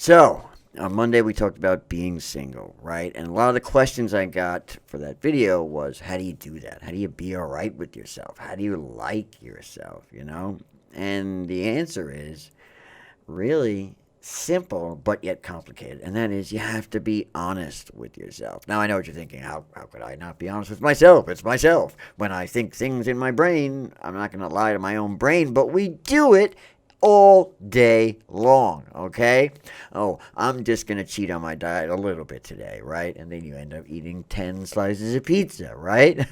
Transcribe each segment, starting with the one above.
So, on Monday we talked about being single, right? And a lot of the questions I got for that video was, how do you do that? How do you be all right with yourself? How do you like yourself? And the answer is really simple but yet complicated, and that is you have to be honest with yourself. Now I know what you're thinking. How could I not be honest with myself? It's myself. When I think things in my brain, I'm not going to lie to my own brain, but we do it all day long, okay? Oh, I'm just going to cheat on my diet a little bit today, right? And then you end up eating 10 slices of pizza, right?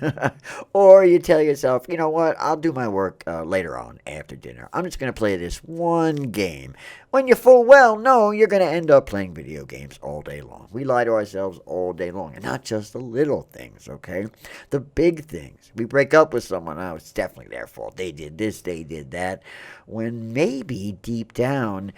Or you tell yourself, you know what, I'll do my work later on after dinner. I'm just going to play this one game. When you full well know you're going to end up playing video games all day long. We lie to ourselves all day long, and not just the little things, okay? The big things. We break up with someone, oh, it's definitely their fault. They did this, they did that. When maybe deep down,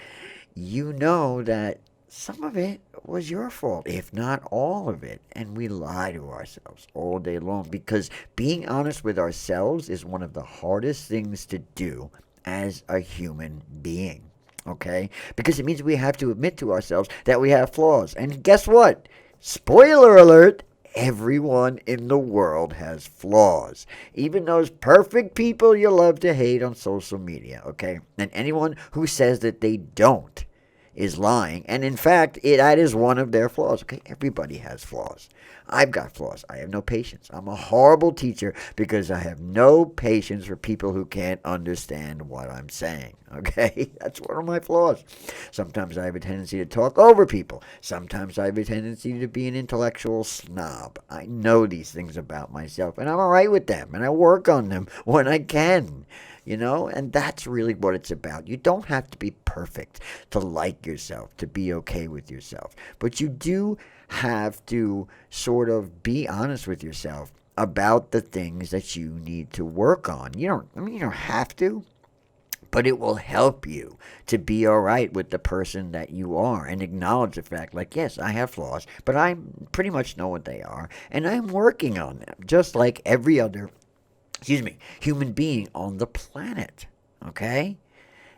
you know that some of it was your fault, if not all of it. And we lie to ourselves all day long because being honest with ourselves is one of the hardest things to do as a human being. Okay? Because it means we have to admit to ourselves that we have flaws. And guess what? Spoiler alert, everyone in the world has flaws. Even those perfect people you love to hate on social media, okay? And anyone who says that they don't is lying. And in fact, that is one of their flaws, okay? Everybody has flaws. I've got flaws. I have no patience. I'm a horrible teacher because I have no patience for people who can't understand what I'm saying, okay? That's one of my flaws. Sometimes I have a tendency to talk over people. Sometimes I have a tendency to be an intellectual snob. I know these things about myself, and I'm all right with them, and I work on them when I can. And that's really what it's about. You don't have to be perfect to like yourself, to be okay with yourself. But you do have to sort of be honest with yourself about the things that you need to work on. You don't have to, but it will help you to be all right with the person that you are and acknowledge the fact, like, yes, I have flaws, but I pretty much know what they are, and I'm working on them, just like every other human being on the planet. Okay?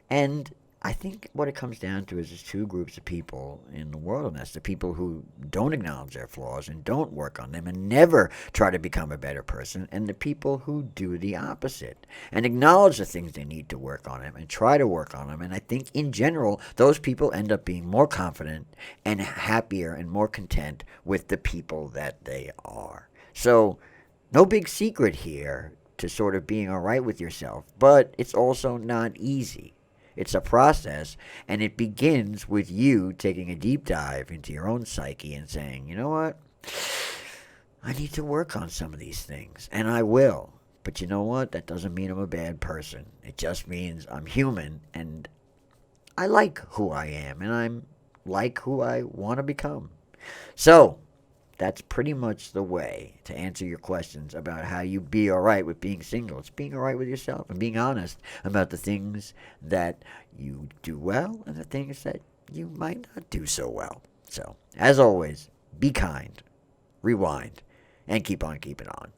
And I think what it comes down to is there's two groups of people in the world, and that's the people who don't acknowledge their flaws and don't work on them and never try to become a better person, and the people who do the opposite and acknowledge the things they need to work on them and try to work on them. And I think in general, those people end up being more confident and happier and more content with the people that they are. So, no big secret here to sort of being all right with yourself, but it's also not easy. It's a process, and it begins with you taking a deep dive into your own psyche and saying, you know what? I need to work on some of these things, and I will. But you know what? That doesn't mean I'm a bad person. It just means I'm human, and I like who I am, and I'm like who I want to become. So, that's pretty much the way to answer your questions about how you be all right with being single. It's being all right with yourself and being honest about the things that you do well and the things that you might not do so well. So, as always, be kind, rewind, and keep on keeping on.